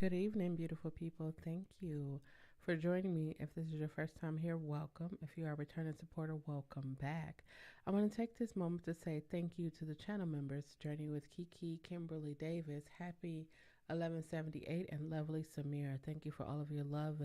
Good evening, beautiful people. Thank you for joining me. If this is your first time here, welcome. If you are a returning supporter, welcome back. I want to take this moment to say thank you to the channel members, Journey with Kiki, Kimberly Davis, Happy 1178, and Lovely Samira. Thank you for all of your love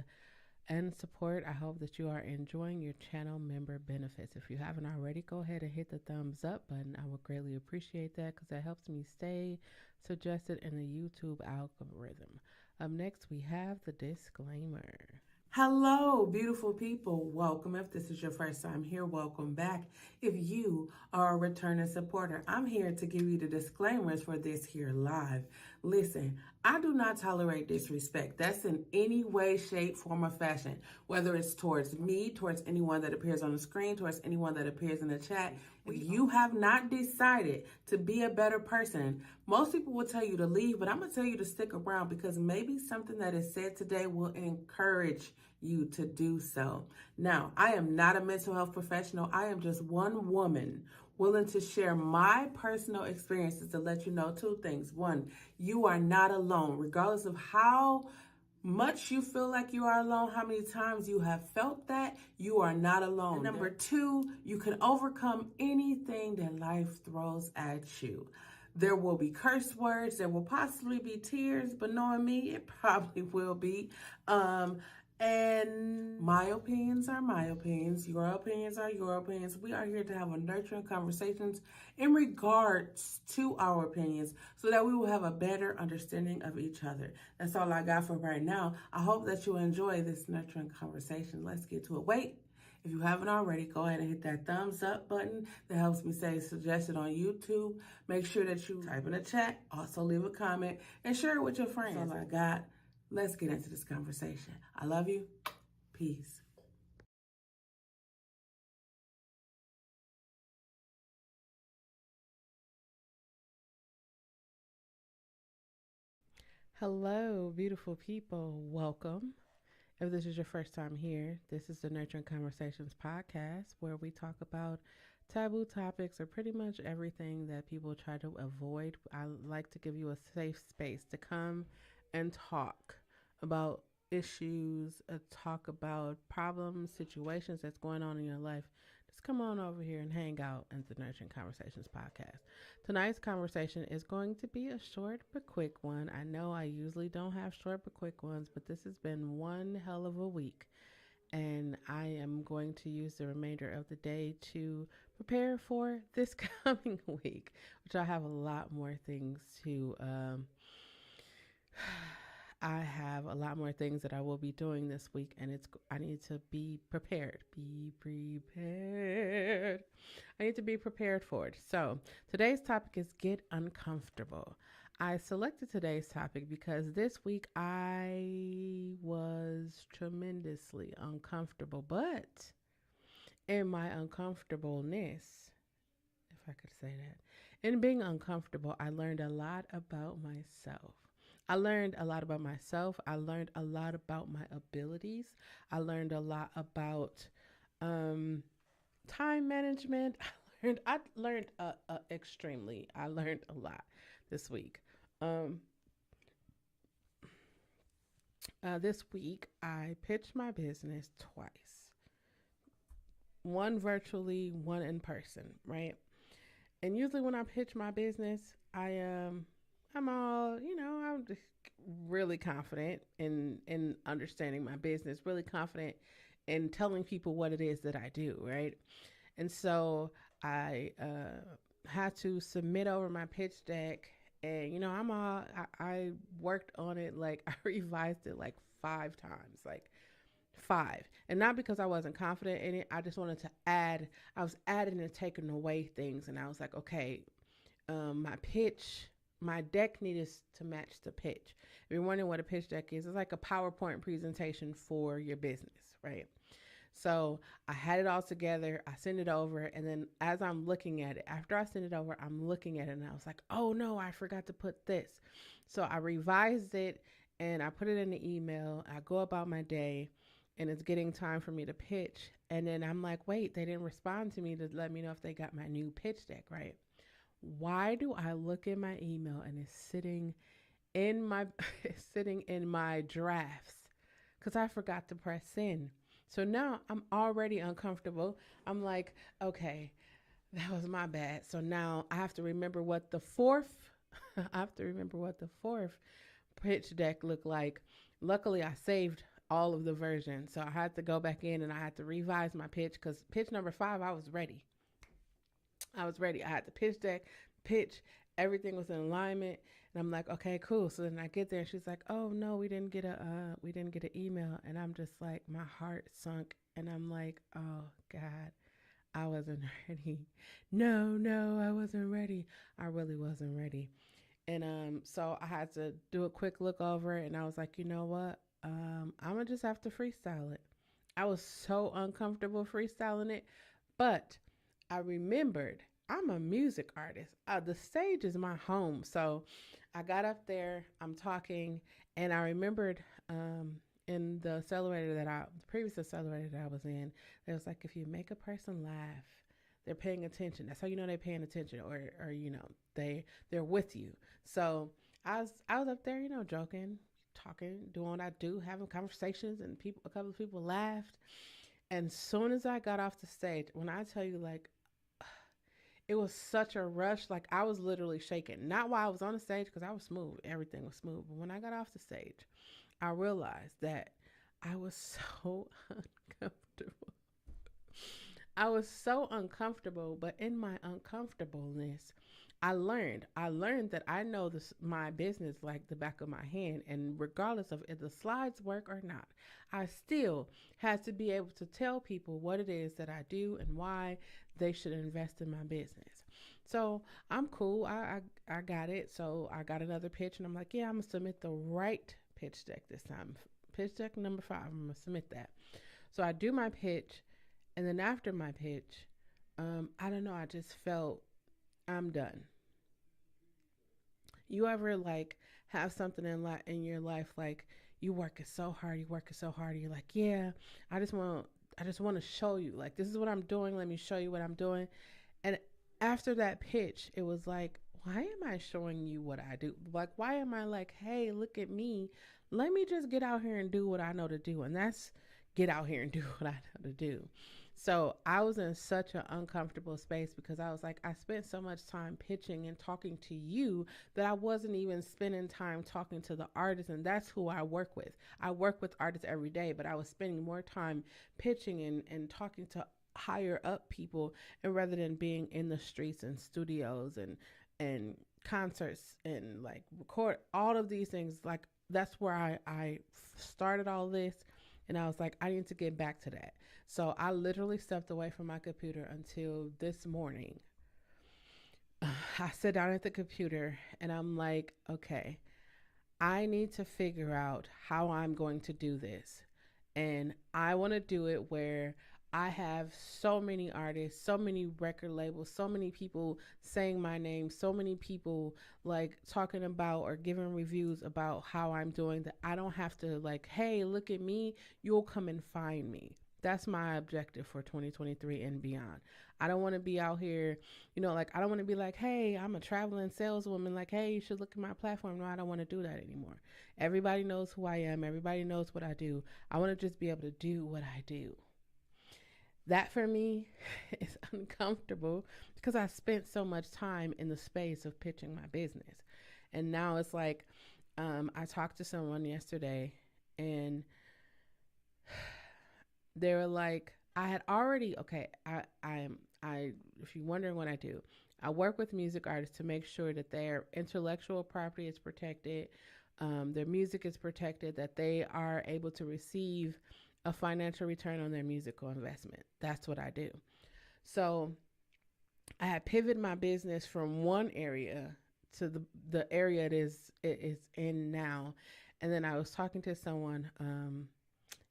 and support. I hope that you are enjoying your channel member benefits. If you haven't already, go ahead and hit the thumbs up button. I would greatly appreciate that because that helps me stay suggested in the YouTube algorithm. Up next, we have the disclaimer. Hello, beautiful people. Welcome. If this is your first time here, welcome back. If you are a returning supporter, I'm here to give you the disclaimers for this here live. Listen, I do not tolerate disrespect. That's in any way, shape, form, or fashion, whether it's towards me, towards anyone that appears on the screen, towards anyone that appears in the chat. If you have not decided to be a better person, most people will tell you to leave, but I'm going to tell you to stick around because maybe something that is said today will encourage you to do so. Now, I am not a mental health professional. I am just one woman willing to share my personal experiences to let you know two things. One, you are not alone, regardless of how much you feel like you are alone, how many times you have felt that, you are not alone. And number two, you can overcome anything that life throws at you. There will be curse words, there will possibly be tears, but knowing me, it probably will be. And my opinions are my opinions. Your opinions are your opinions. We are here to have a nurturing conversations in regards to our opinions so that we will have a better understanding of each other. That's all I got for right now. I hope that you enjoy this nurturing conversation. Let's get to it. Wait. If you haven't already, go ahead and hit that thumbs up button that helps me say suggested on YouTube. Make sure that you type in the chat, also leave a comment, and share it with your friends. That's all I got. Let's get into this conversation. I love you. Peace. Hello, beautiful people. Welcome. If this is your first time here, this is the Nurturing Conversations podcast where we talk about taboo topics or pretty much everything that people try to avoid. I like to give you a safe space to come and talk about issues, talk about problems, situations that's going on in your life. Just come on over here and hang out at the Nurturing Conversations podcast. Tonight's conversation is going to be a short but quick one. I know I usually don't have short but quick ones, but this has been one hell of a week. And I am going to use the remainder of the day to prepare for this coming week, which I have a lot more things to I have a lot more things that I will be doing this week, and I need to be prepared. Be prepared. I need to be prepared for it. So today's topic is get uncomfortable. I selected today's topic because this week I was tremendously uncomfortable, but in my uncomfortableness, if I could say that, in being uncomfortable, I learned a lot about myself. I learned a lot about myself. I learned a lot about my abilities. I learned a lot about um, time management. I learned a lot this week. Um, this week, I pitched my business twice, one virtually, one in person, right? And usually when I pitch my business, I'm all, I'm just really confident in understanding my business, really confident in telling people what it is that I do, right? And so I had to submit over my pitch deck, and I worked on it like I revised it like 5 times, like five. And not because I wasn't confident in it. I just wanted to add, I was adding and taking away things. And I was like, okay, my deck needed to match the pitch. If you're wondering what a pitch deck is, it's like a PowerPoint presentation for your business, right? So I had it all together. I sent it over. And then as I'm looking at it, after I sent it over, I'm looking at it and I was like, oh no, I forgot to put this. So I revised it and I put it in the email. I go about my day and it's getting time for me to pitch. And then I'm like, wait, they didn't respond to me to let me know if they got my new pitch deck, right? Why do I look in my email and it's sitting in my sitting in my drafts because I forgot to press send. So now I'm already uncomfortable. I'm like, okay, that was my bad. So now I have to remember what the fourth I have to remember what the fourth pitch deck looked like. Luckily I saved all of the versions. So I had to go back in and I had to revise my pitch because pitch number 5 I was ready. I was ready. I had the pitch deck, pitch, everything was in alignment, and I'm like, okay, cool. So then I get there, and she's like, oh no, we didn't get an email, and I'm just like, my heart sunk, and I'm like, oh God, I wasn't ready. No, no, I wasn't ready. I really wasn't ready, and so I had to do a quick look over, it, and I was like, you know what, I'm gonna just have to freestyle it. I was so uncomfortable freestyling it, but I remembered I'm a music artist. The stage is my home. So I got up there, I'm talking, and I remembered in the accelerator the previous accelerator that I was in, there was like, if you make a person laugh, they're paying attention. That's how you know they're paying attention, or they're with you. So I was up there, joking, talking, doing what I do, having conversations, and a couple of people laughed. And soon as I got off the stage, when I tell you, like, it was such a rush. Like, I was literally shaking. Not while I was on the stage, because I was smooth. Everything was smooth. But when I got off the stage, I realized that I was so uncomfortable. I was so uncomfortable, but in my uncomfortableness, I learned that I know my business like the back of my hand, and regardless of if the slides work or not, I still had to be able to tell people what it is that I do and why they should invest in my business. So I'm cool. I got it. So I got another pitch, and I'm like, yeah, I'm gonna submit the right pitch deck this time. Pitch deck number 5. I'm gonna submit that. So I do my pitch, and then after my pitch, I don't know. I just felt I'm done. You ever like have something in your life, like you working so hard, you're like, yeah, I just want I just want to show you, like, this is what I'm doing, let me show you what I'm doing. And after that pitch, it was like, why am I showing you what I do? Like, why am I like, hey, look at me, let me just get out here and do what I know to do, and that's get out here and do what I know to do. So I was in such an uncomfortable space because I was like, I spent so much time pitching and talking to you that I wasn't even spending time talking to the artists. And that's who I work with. I work with artists every day, but I was spending more time pitching and talking to higher up people, and rather than being in the streets and studios and concerts and like record all of these things. Like, that's where I started all this, and I was like, I need to get back to that. So I literally stepped away from my computer until this morning. I sit down at the computer and I'm like, okay, I need to figure out how I'm going to do this. And I want to do it where I have so many artists, so many record labels, so many people saying my name, so many people like talking about or giving reviews about how I'm doing, that I don't have to like, hey, look at me, you'll come and find me. That's my objective for 2023 and beyond. I don't want to be out here, like, I don't want to be like, hey, I'm a traveling saleswoman. Like, hey, you should look at my platform. No, I don't want to do that anymore. Everybody knows who I am. Everybody knows what I do. I want to just be able to do what I do. That for me is uncomfortable because I spent so much time in the space of pitching my business. And now it's like, I talked to someone yesterday, and they were like, I had already, okay, if you're wondering what I do, I work with music artists to make sure that their intellectual property is protected, their music is protected, that they are able to receive a financial return on their musical investment. That's what I do. So I had pivoted my business from one area to the area it is in now. And then I was talking to someone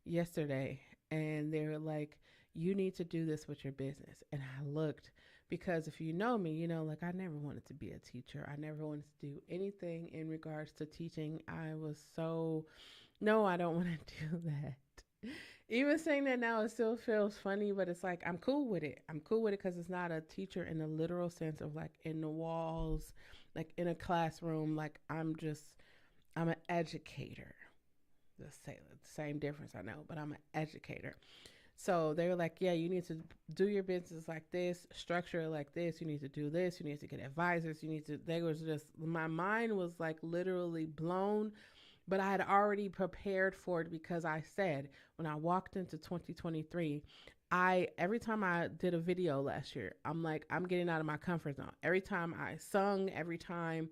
yesterday, and they were like, you need to do this with your business. And I looked, because if you know me, like, I never wanted to be a teacher. I never wanted to do anything in regards to teaching. I was so, no, I don't want to do that. Even saying that now, it still feels funny, but it's like, I'm cool with it. I'm cool with it because it's not a teacher in the literal sense of like in the walls, like in a classroom. Like, I'm just I'm an educator. Let's say the same difference, I know, but I'm an educator. So they were like, yeah, you need to do your business like this, structure it like this. You need to do this. You need to get advisors. You need to, they was just, my mind was like literally blown, but I had already prepared for it because I said when I walked into 2023, every time I did a video last year, I'm like, I'm getting out of my comfort zone. Every time I sung, every time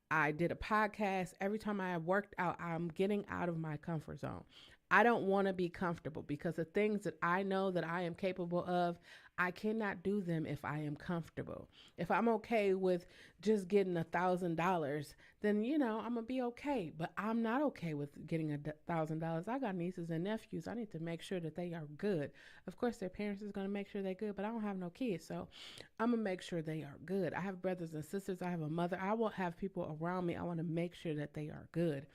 I did a podcast, every time I worked out, I'm getting out of my comfort zone. I don't want to be comfortable because the things that I know that I am capable of, I cannot do them if I am comfortable. If I'm okay with just getting $1,000, then I'm gonna be okay. But I'm not okay with getting $1,000. I got nieces and nephews. I need to make sure that they are good. Of course, their parents is gonna make sure they're good, but I don't have no kids, so I'm gonna make sure they are good. I have brothers and sisters. I have a mother. I won't have people around me. I want to make sure that they are good.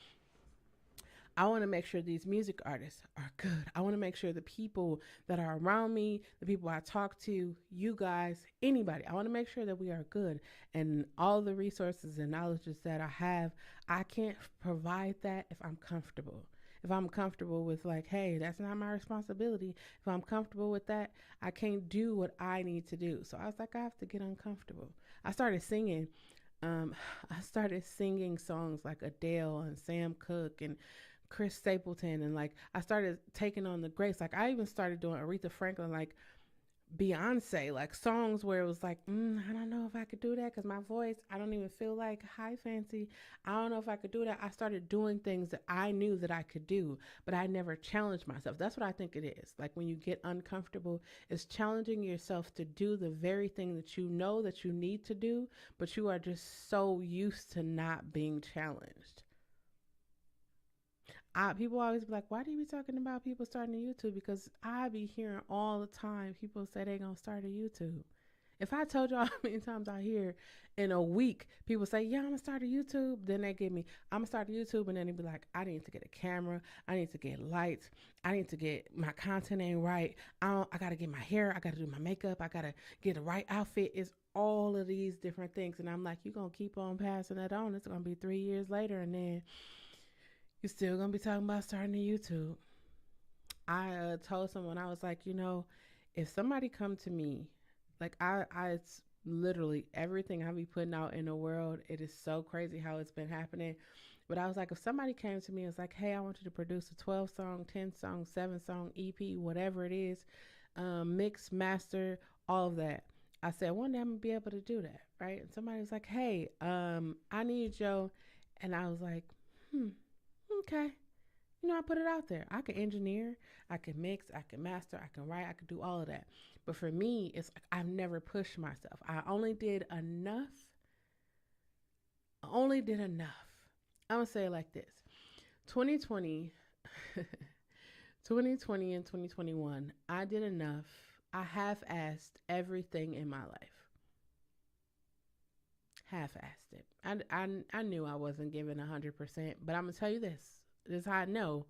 I want to make sure these music artists are good. I want to make sure the people that are around me, the people I talk to, you guys, anybody, I want to make sure that we are good. And all the resources and knowledges that I have, I can't provide that if I'm comfortable. If I'm comfortable with, like, hey, that's not my responsibility. If I'm comfortable with that, I can't do what I need to do. So I was like, I have to get uncomfortable. I started singing. Um, I started singing songs like Adele and Sam Cooke and Chris Stapleton, and like I started taking on the grace. Like I even started doing Aretha Franklin, like Beyonce, like songs where it was like, I don't know if I could do that because my voice, I don't even feel like high fancy. I don't know if I could do that. I started doing things that I knew that I could do, but I never challenged myself. That's what I think it is. Like when you get uncomfortable, it's challenging yourself to do the very thing that you know that you need to do, but you are just so used to not being challenged. People always be like, why do you be talking about people starting a YouTube? Because I be hearing all the time people say they gonna start a YouTube. If I told y'all how many times I hear in a week people say, yeah, I'm gonna start a YouTube, then they give me, I'm gonna start a YouTube, and then they be like, I need to get a camera, I need to get lights, I need to get my content ain't right. I gotta get my hair, I gotta do my makeup, I gotta get the right outfit. It's all of these different things. And I'm like, you gonna keep on passing that on. It's gonna be 3 years later, and then you're still gonna be talking about starting a YouTube. I told someone, I was like, if somebody come to me, like it's literally everything I be putting out in the world. It is so crazy how it's been happening. But I was like, if somebody came to me and was like, hey, I want you to produce a 12 song, 10 song, 7 song EP, whatever it is, mix, master, all of that. I said, one day I'm gonna be able to do that, right? And somebody was like, hey, I need Joe, and I was like, okay. I put it out there. I can engineer, I can mix, I can master, I can write, I can do all of that. But for me, it's like I've never pushed myself. I only did enough. I only did enough. I'm going to say it like this. 2020, 2020 and 2021, I did enough. I half-assed everything in my life. Half-assed it. I knew I wasn't giving 100%, but I'm going to tell you this. This is how I know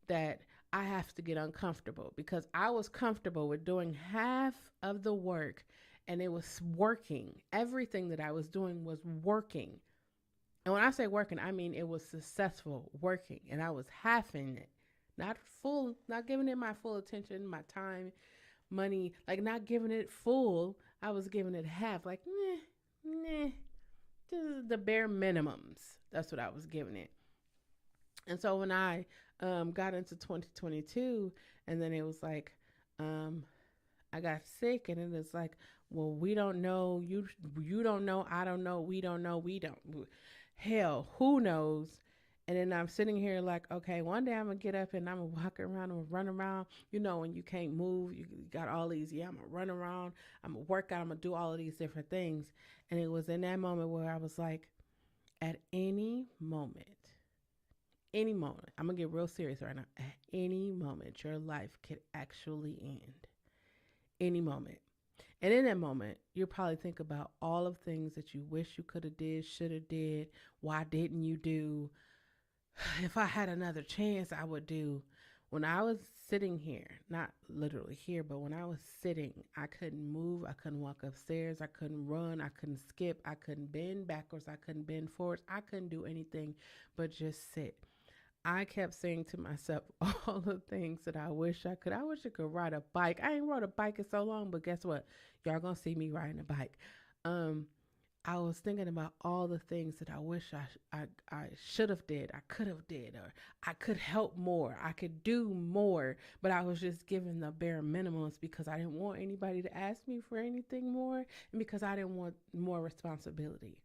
that I have to get uncomfortable, because I was comfortable with doing half of the work and it was working. Everything that I was doing was working. And when I say working, I mean it was successful working, and I was halving it. Not full, not giving it my full attention, my time, money, like not giving it full. I was giving it half, like, just the bare minimums. That's what I was giving it. And so when I got into 2022, and then it was like, I got sick, and it was like, well, we don't know, you don't know, I don't know, we don't know, we don't. Hell, who knows? And then I'm sitting here like, okay, one day I'm gonna get up and I'm gonna walk around and run around. When you can't move, you got all these, I'm gonna run around, I'm gonna work out, I'm gonna do all of these different things. And it was in that moment where I was like, at any moment, I'm gonna get real serious right now. At any moment, your life could actually end. Any moment. And in that moment, you'll probably think about all of things that you wish you could have did, should have did, why didn't you do? If I had another chance, I would do. When I was sitting here, not literally here, but when I was sitting, I couldn't move. I couldn't walk upstairs. I couldn't run. I couldn't skip. I couldn't bend backwards. I couldn't bend forwards. I couldn't do anything but just sit. I kept saying to myself all the things that I wish I could. I wish I could ride a bike. I ain't rode a bike in so long, but guess what? Y'all gonna see me riding a bike. Um, I was thinking about all the things that I wish I should have did, I could have did, or I could help more, I could do more, but I was just given the bare minimums because I didn't want anybody to ask me for anything more, and because I didn't want more responsibility.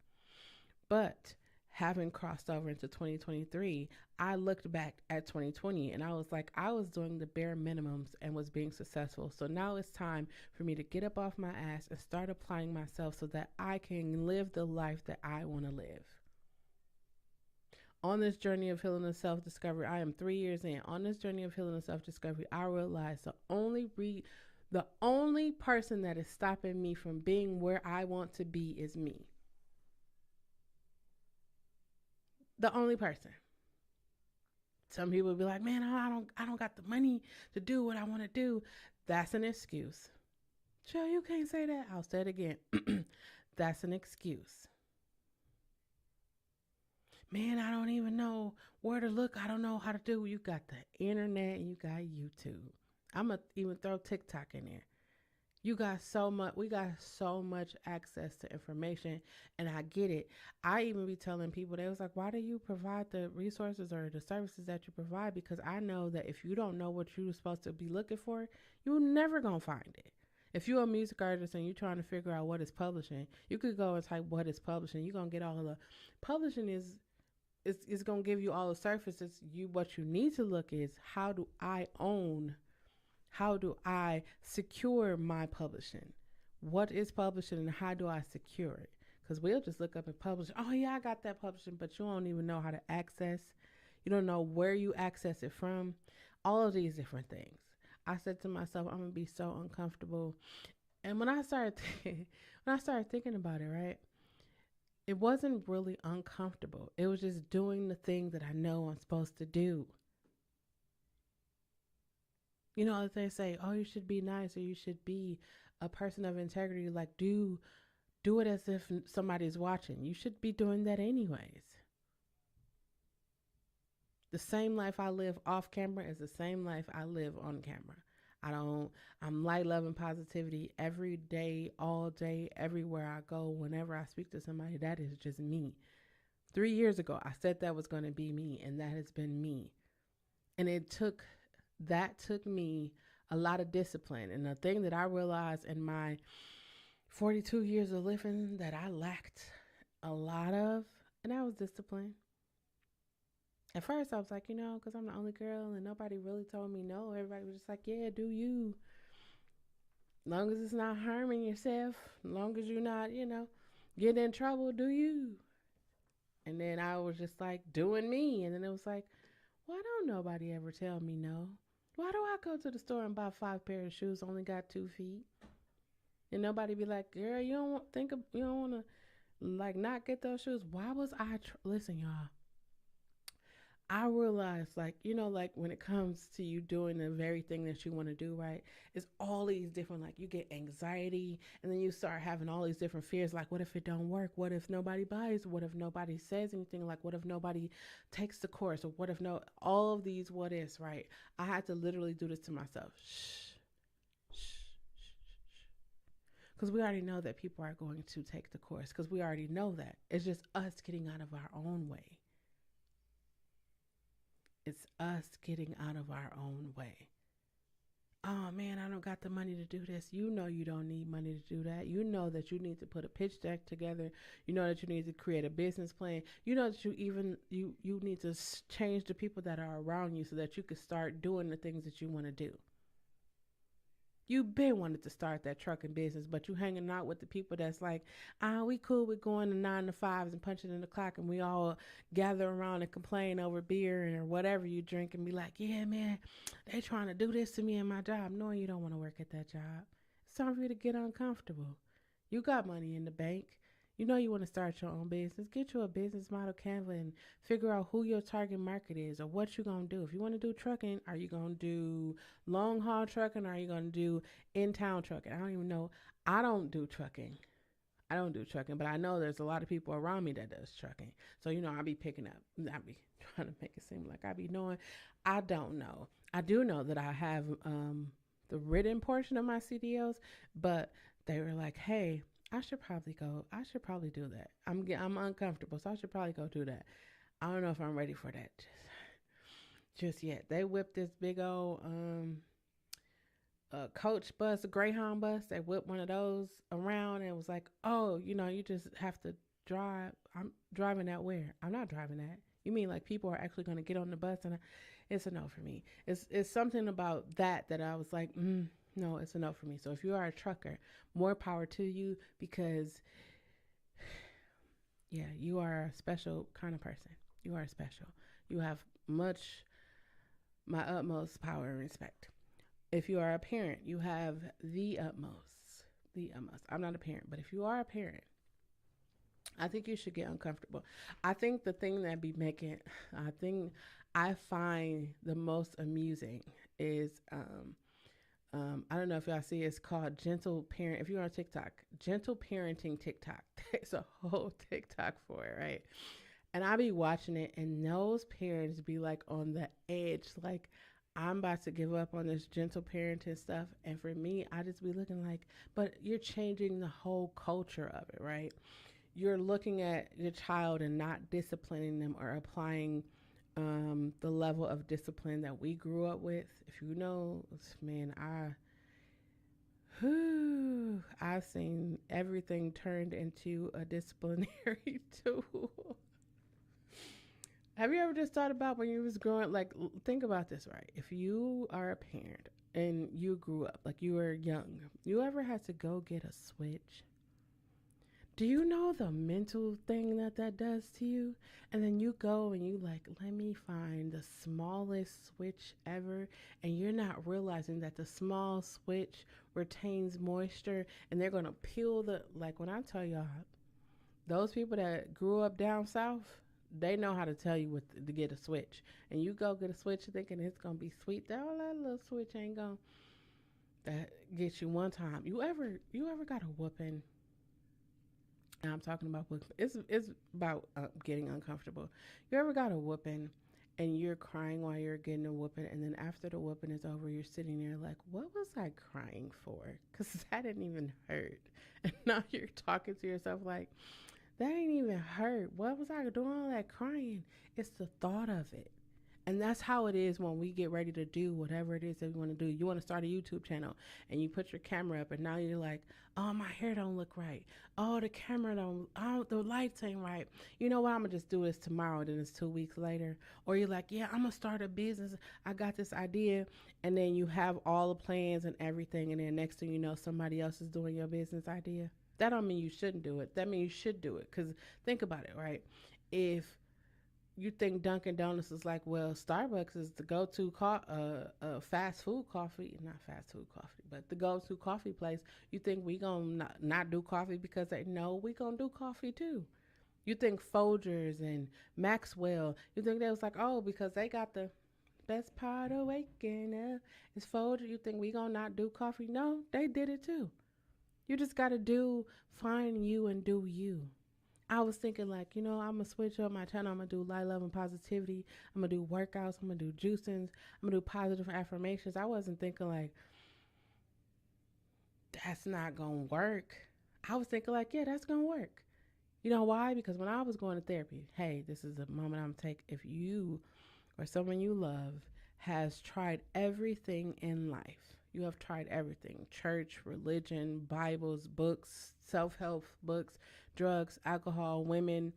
But having crossed over into 2023, I looked back at 2020 and I was like, I was doing the bare minimums and was being successful. So now it's time for me to get up off my ass and start applying myself so that I can live the life that I want to live. On this journey of healing and self discovery, I am 3 years in. On this journey of healing and self discovery, I realized the only person that is stopping me from being where I want to be is me. The only person. Some people be like, "Man, I don't got the money to do what I want to do." That's an excuse. Joe, you can't say that. I'll say it again. That's an excuse. Man, I don't even know where to look. I don't know how to do. You got the internet and you got YouTube. I'm going to even throw TikTok in there. You got so much, we got so much access to information, and I get it. I even be telling people, they was like, why do you provide the resources or the services that you provide? Because I know that if you don't know what you're supposed to be looking for, you're never going to find it. If you're a music artist and you're trying to figure out what is publishing, you could go and type what is publishing. You're going to get all the publishing is going to give you all the surfaces. What you need to look is, how do I secure my publishing? What is publishing and how do I secure it? Because we'll just look up and publish. Oh, yeah, I got that publishing, but you don't even know how to access. You don't know where you access it from. All of these different things. I said to myself, I'm going to be so uncomfortable. And when I started thinking about it, right, it wasn't really uncomfortable. It was just doing the thing that I know I'm supposed to do. You know, if they say, "Oh, you should be nice," or "You should be a person of integrity," like do it as if somebody's watching. You should be doing that anyways. The same life I live off camera is the same life I live on camera. I'm light, love, and positivity every day, all day, everywhere I go, whenever I speak to somebody. That is just me. 3 years ago, I said that was going to be me, and that has been me. And that took me a lot of discipline. And the thing that I realized in my 42 years of living that I lacked a lot of, and that was discipline. At first, I was like, because I'm the only girl and nobody really told me no. Everybody was just like, yeah, do you. As long as it's not harming yourself, as long as you're not, getting in trouble, do you. And then I was just like doing me. And then it was like, why don't nobody ever tell me no? Why do I go to the store and buy 5 pairs of shoes, only got 2 feet? And nobody be like, girl, you don't want to like not get those shoes. Why was listen, y'all. I realized, like when it comes to you doing the very thing that you want to do, right? It's all these different, like you get anxiety and then you start having all these different fears. Like, what if it don't work? What if nobody buys? What if nobody says anything? Like, what if nobody takes the course? Or what if all of these what ifs, right? I had to literally do this to myself. Shh, shh, shh, shh. Because we already know that people are going to take the course. Because we already know that. It's just us getting out of our own way. It's us getting out of our own way. Oh man, I don't got the money to do this. You know you don't need money to do that. You know that you need to put a pitch deck together. You know that you need to create a business plan. You know that you need to change the people that are around you so that you can start doing the things that you want to do. You've been wanting to start that trucking business, but you hanging out with the people that's like, we cool with going to 9 to 5s and punching in the clock, and we all gather around and complain over beer or whatever you drink and be like, yeah, man, they trying to do this to me in my job, knowing you don't want to work at that job. It's time for you to get uncomfortable. You got money in the bank. You know you want to start your own business. Get you a business model Canva and figure out who your target market is or what you're going to do. If you want to do trucking, are you going to do long haul trucking or are you going to do in town trucking? I don't even know. I don't do trucking. I don't do trucking, but I know there's a lot of people around me that does trucking. So, I be picking up. I be trying to make it seem like I be knowing. I don't know. I do know that I have the written portion of my CDLs, but they were like, hey, I should probably go. I should probably do that. I'm uncomfortable, so I should probably go do that. I don't know if I'm ready for that just yet. They whipped this big old coach bus, a Greyhound bus. They whipped one of those around and it was like, oh, you just have to drive. I'm driving that where? I'm not driving that. You mean like people are actually going to get on the bus? And it's a no for me. It's something about that I was like, no, it's a no for me. So if you are a trucker, more power to you because, yeah, you are a special kind of person. You are special. You have my utmost power and respect. If you are a parent, you have the utmost. The utmost. I'm not a parent, but if you are a parent, I think you should get uncomfortable. I think the thing that be making, I think I find the most amusing is, I don't know if y'all see, it's called Gentle Parent. If you're on TikTok, Gentle Parenting TikTok. There's a whole TikTok for it, right? And I be watching it, and those parents be like on the edge, like, I'm about to give up on this gentle parenting stuff. And for me, I just be looking like, but you're changing the whole culture of it, right? You're looking at your child and not disciplining them or applying the level of discipline that we grew up with. If you know, man, I've seen everything turned into a disciplinary tool. Have you ever just thought about when you was growing, like, think about this, right? If you are a parent and you grew up, like you were young, you ever had to go get a switch? Do you know the mental thing that does to you? And then you go and you like, let me find the smallest switch ever. And you're not realizing that the small switch retains moisture and they're going to peel like when I tell y'all, those people that grew up down south, they know how to tell you what to get a switch. And you go get a switch thinking it's going to be sweet. That little switch ain't going to get you one time. You ever got a whooping? And I'm talking about it's about getting uncomfortable. You ever got a whooping and you're crying while you're getting a whooping, and then after the whooping is over, you're sitting there like, what was I crying for? Because that didn't even hurt. And now you're talking to yourself like, that ain't even hurt. What was I doing all that crying? It's the thought of it. And that's how it is when we get ready to do whatever it is that we want to do. You want to start a YouTube channel and you put your camera up and now you're like, oh, my hair don't look right. Oh, the camera don't, oh, the lights ain't right. You know what? I'm going to just do this tomorrow. Then it's 2 weeks later. Or you're like, yeah, I'm going to start a business. I got this idea. And then you have all the plans and everything. And then next thing you know, somebody else is doing your business idea. That don't mean you shouldn't do it. That means you should do it. Because think about it, right? If you think Dunkin' Donuts is like, well, Starbucks is the go-to fast food coffee, not fast food coffee, but the go-to coffee place. You think we gonna not do coffee because they know we gonna do coffee too. You think Folgers and Maxwell, you think they was like, oh, because they got the best part of waking up is Folger. You think we gonna not do coffee? No, they did it too. You just gotta find you and do you. I was thinking like, I'm going to switch up my channel. I'm going to do light, love, and positivity. I'm going to do workouts. I'm going to do juicings. I'm going to do positive affirmations. I wasn't thinking like, that's not going to work. I was thinking like, yeah, that's going to work. You know why? Because when I was going to therapy, hey, this is a moment I'm taking. If you or someone you love has tried everything in life, you have tried everything: church, religion, Bibles, books, self-help books, drugs, alcohol, women,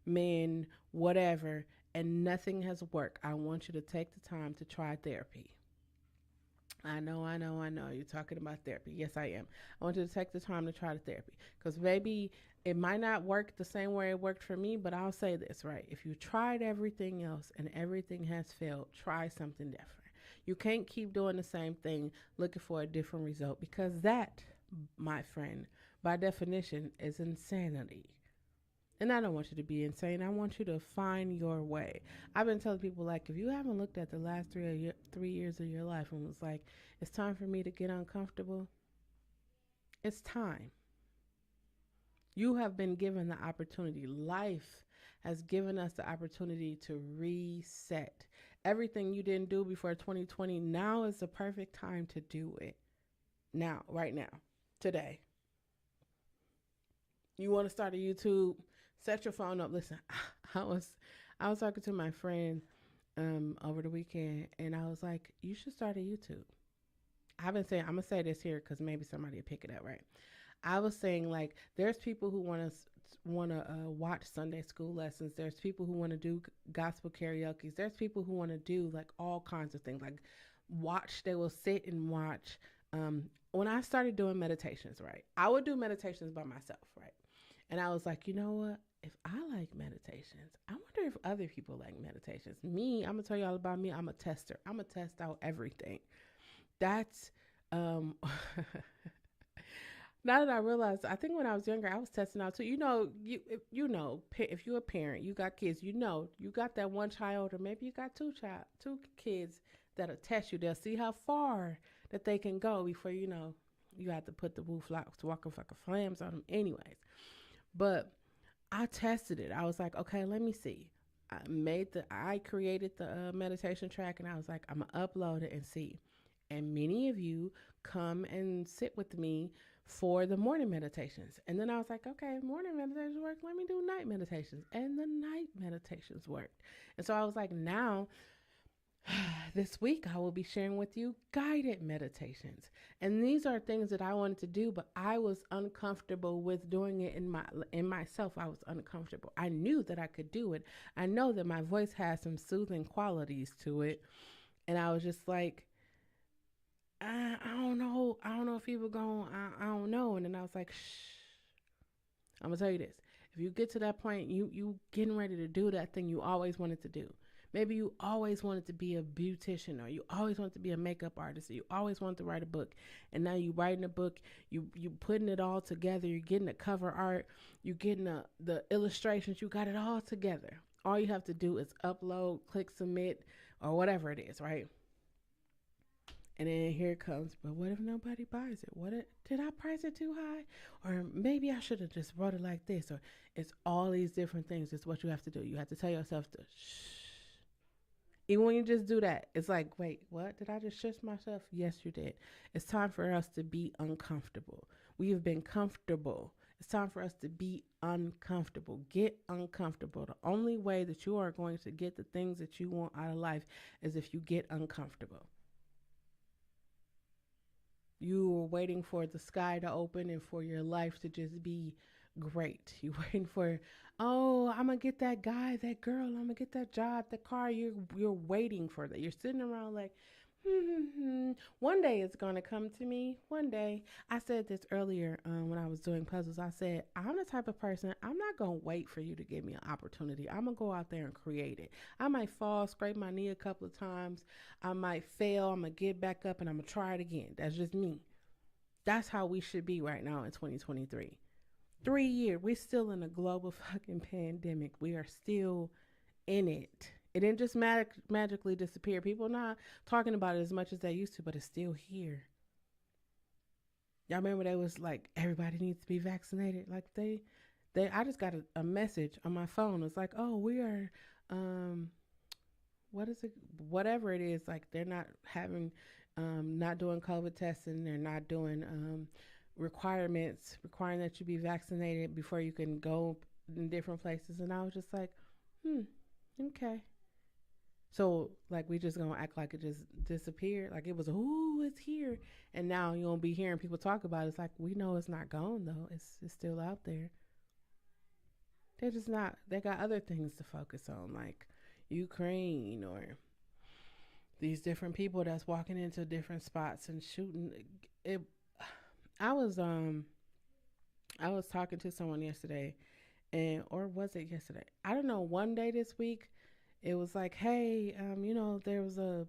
men, whatever, and nothing has worked. I want you to take the time to try therapy. I know. You're talking about therapy. Yes, I am. I want you to take the time to try the therapy because maybe it might not work the same way it worked for me, but I'll say this, right? If you tried everything else and everything has failed, try something different. You can't keep doing the same thing looking for a different result because that, my friend, by definition, is insanity. And I don't want you to be insane. I want you to find your way. I've been telling people, like, if you haven't looked at the last 3 years of your life and was like, it's time for me to get uncomfortable, it's time. You have been given the opportunity. Life has given us the opportunity to reset. Everything you didn't do before 2020, now is the perfect time to do it. Now, right now, today. You want to start a YouTube? Set your phone up. Listen, I was I was talking to my friend over the weekend, and I was like, you should start a YouTube. I've been saying, I'm gonna say this here because maybe somebody will pick it up, right? I was saying, like, there's people who want to watch Sunday school lessons. There's people who want to do gospel karaoke. There's people who want to do like all kinds of things, like watch. They will sit and watch. When I started doing meditations, right, I would do meditations by myself, right, and I was like, you know what? If I like meditations, I wonder if other people like meditations. Me, I'm gonna tell you all about me. I'm a tester. I'm gonna test out everything. That's um now that I realize, I think when I was younger, I was testing out too. If you're a parent, you got kids. You got that one child, or maybe you got two kids that'll test you. They'll see how far that they can go before you have to put the woo flocks walking fucking flams on them. Anyways, but I tested it. I was like, okay, let me see. I created the meditation track, and I was like, I'm gonna upload it and see. And many of you come and sit with me for the morning meditations. And then I was like, okay, morning meditations work. Let me do night meditations. And the night meditations worked. And so I was like, now this week I will be sharing with you guided meditations. And these are things that I wanted to do, but I was uncomfortable with doing it in myself. I was uncomfortable. I knew that I could do it. I know that my voice has some soothing qualities to it. And I was just like, I don't know. I don't know if people going. I don't know. And then I was like, shh. I'm gonna tell you this. If you get to that point, you getting ready to do that thing you always wanted to do. Maybe you always wanted to be a beautician, or you always wanted to be a makeup artist, or you always wanted to write a book, and now you writing a book. You putting it all together. You're getting the cover art. You getting the illustrations. You got it all together. All you have to do is upload, click submit, or whatever it is, right? And then here it comes, but what if nobody buys it? Did I price it too high? Or maybe I should have just wrote it like this. Or it's all these different things. It's what you have to do. You have to tell yourself to shh. Even when you just do that, it's like, wait, what? Did I just shush myself? Yes, you did. It's time for us to be uncomfortable. We have been comfortable. It's time for us to be uncomfortable. Get uncomfortable. The only way that you are going to get the things that you want out of life is if you get uncomfortable. You were waiting for the sky to open and for your life to just be great. You're waiting for, oh, I'm gonna get that guy, that girl, I'm gonna get that job, the car. You're waiting for that. You're sitting around like, one day it's gonna come to me. One day. I said this earlier when I was doing puzzles. I said, I'm the type of person, I'm not gonna wait for you to give me an opportunity. I'm gonna go out there and create it. I might fall, scrape my knee a couple of times. I might fail. I'm gonna get back up and I'm gonna try it again. That's just me. That's how we should be right now in 2023. 3 years, we're still in a global fucking pandemic. We are still in it. It didn't just magically disappear. People not talking about it as much as they used to, but it's still here. Y'all remember they was like, everybody needs to be vaccinated. Like I just got a message on my phone. It's like, oh, we are, what is it? Whatever it is, like they're not having, not doing COVID testing. They're not doing requirements requiring that you be vaccinated before you can go in different places. And I was just like, okay. So like we just gonna act like it just disappeared, like it was, ooh, it's here, and now you won't be hearing people talk about it. It's like, we know it's not gone though. It's still out there. They're just not. They got other things to focus on, like Ukraine or these different people that's walking into different spots and shooting. It. I was I was talking to someone yesterday, and or was it yesterday? I don't know. One day this week, it was like, hey, there was a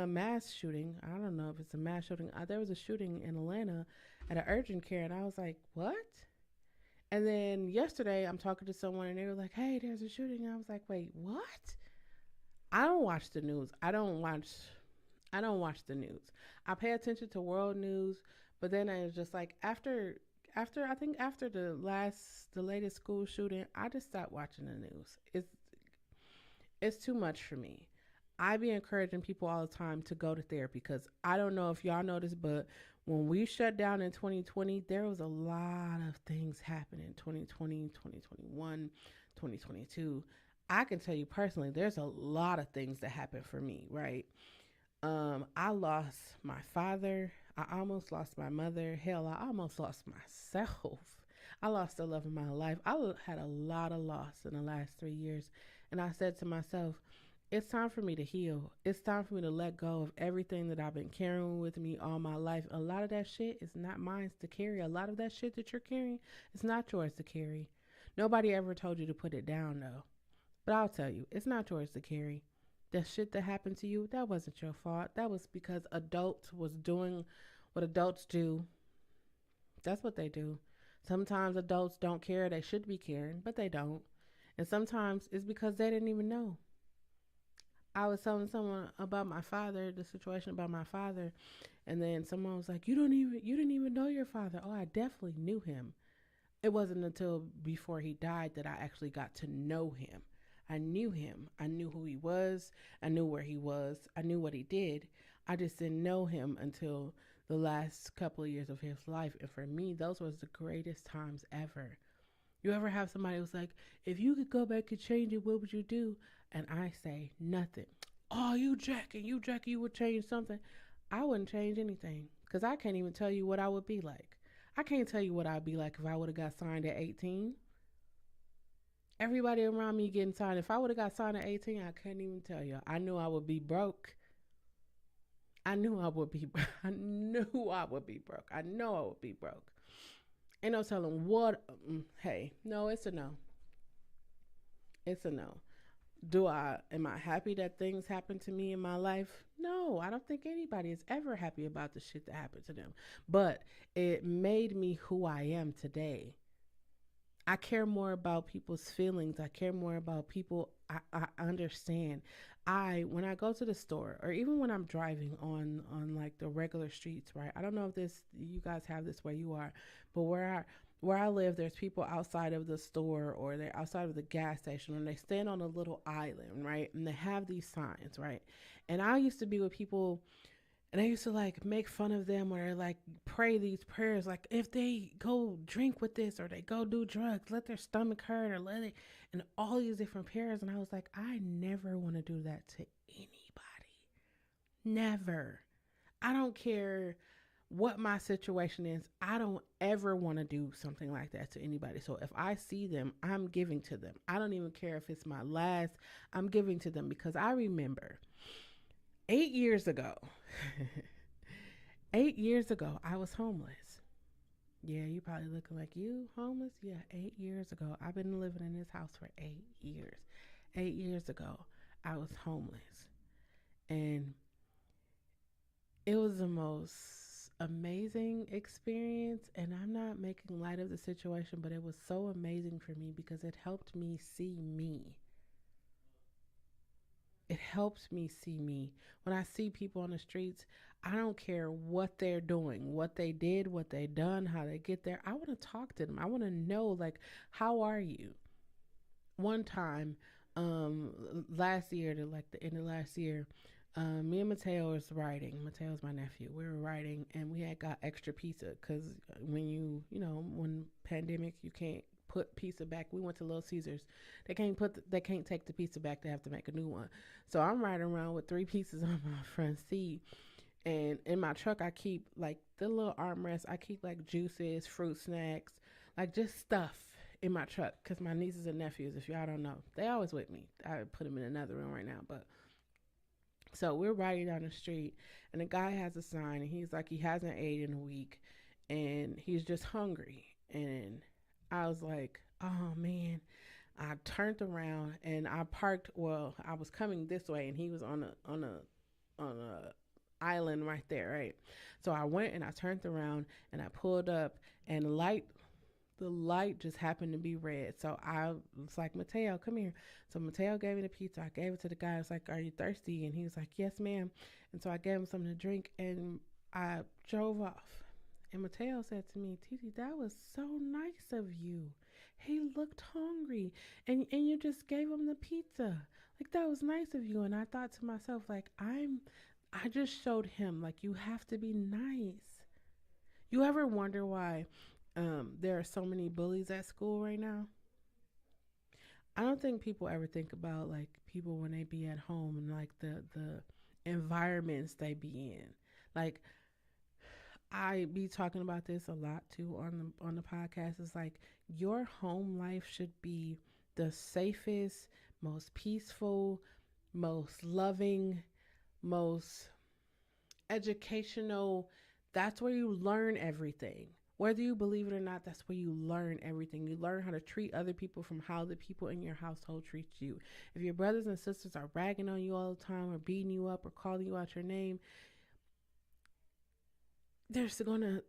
mass shooting. I don't know if it's a mass shooting. There was a shooting in Atlanta at an urgent care, and I was like, what? And then yesterday, I'm talking to someone, and they were like, "Hey, there's a shooting." And I was like, "Wait, what?" I don't watch the news. I don't watch the news. I pay attention to world news, but then I was just like after the latest school shooting, I just stopped watching the news. It's too much for me. I be encouraging people all the time to go to therapy because I don't know if y'all know this, but when we shut down in 2020, there was a lot of things happening 2020, 2021, 2022. I can tell you personally, there's a lot of things that happened for me, right? I lost my father. I almost lost my mother. Hell, I almost lost myself. I lost the love of my life. Had a lot of loss in the last 3 years. And I said to myself, it's time for me to heal. It's time for me to let go of everything that I've been carrying with me all my life. A lot of that shit is not mine to carry. A lot of that shit that you're carrying is not yours to carry. Nobody ever told you to put it down, though. But I'll tell you, it's not yours to carry. The shit that happened to you, that wasn't your fault. That was because adults was doing what adults do. That's what they do. Sometimes adults don't care. They should be caring, but they don't. And sometimes it's because they didn't even know. I was telling someone about my father, the situation about my father, and then someone was like, you didn't even know your father." Oh, I definitely knew him. It wasn't until before he died that I actually got to know him. I knew him. I knew who he was. I knew where he was. I knew what he did. I just didn't know him until the last couple of years of his life. And for me, those was the greatest times ever. You ever have somebody who's like, if you could go back and change it, what would you do? And I say, nothing. Oh, you would change something. I wouldn't change anything because I can't even tell you what I would be like. I can't tell you what I'd be like if I would have got signed at 18. Everybody around me getting signed. If I would have got signed at 18, I couldn't even tell you. I knew I would be broke. I knew I would be. I knew I would be broke. I know I would be broke. Ain't no telling what. Hey, no, it's a no. It's a no. Do I? Am I happy that things happen to me in my life? No, I don't think anybody is ever happy about the shit that happened to them. But it made me who I am today. I care more about people's feelings. I care more about people. I understand. When I go to the store or even when I'm driving on like the regular streets, right? I don't know if this you guys have this where you are, but where I live, there's people outside of the store or they're outside of the gas station and they stand on a little island, right? And they have these signs, right? And I used to be with people and I used to like make fun of them or like pray these prayers. Like if they go drink with this or they go do drugs, let their stomach hurt or let it, and all these different prayers. And I was like, I never want to do that to anybody. Never. I don't care what my situation is. I don't ever want to do something like that to anybody. So if I see them, I'm giving to them. I don't even care if it's my last, I'm giving to them because I remember 8 years ago, 8 years ago, I was homeless. Yeah, you probably looking like you homeless. Yeah, 8 years ago. I've been living in this house for 8 years. 8 years ago, I was homeless. And it was the most amazing experience. And I'm not making light of the situation, but it was so amazing for me because it helped me see me. It helps me see me. When I see people on the streets, I don't care what they're doing, what they did, what they done, how they get there. I want to talk to them. I want to know like, how are you? One time, last year to like the end of last year, me and Mateo was riding. Mateo's my nephew. We were riding and we had got extra pizza because when when pandemic, you can't put pizza back. We went to Little Caesars. They can't take the pizza back. They have to make a new one. So I'm riding around with three pieces on my front seat. And in my truck, I keep like the little armrest. I keep like juices, fruit snacks, like just stuff in my truck because my nieces and nephews, if y'all don't know, they always with me. I put them in another room right now, but so we're riding down the street, and the guy has a sign, and he's like, he hasn't ate in a week, and he's just hungry. And I was like, oh man. I turned around and I parked. Well, I was coming this way, and he was on a island right there, right. So I went and I turned around and I pulled up, and light The light just happened to be red. So I was like, Mateo, come here. So Mateo gave me the pizza. I gave it to the guy. I was like, are you thirsty? And he was like, yes, ma'am. And so I gave him something to drink and I drove off. And Mateo said to me, Titi, that was so nice of you. He looked hungry and you just gave him the pizza. Like that was nice of you. And I thought to myself, like, I just showed him like you have to be nice. You ever wonder why there are so many bullies at school right now? I don't think people ever think about like people when they be at home and like the environments they be in. Like I be talking about this a lot too on the podcast. It's like your home life should be the safest, most peaceful, most loving, most educational. That's where you learn everything. Whether you believe it or not, that's where you learn everything. You learn how to treat other people from how the people in your household treat you. If your brothers and sisters are ragging on you all the time or beating you up or calling you out your name, there's gonna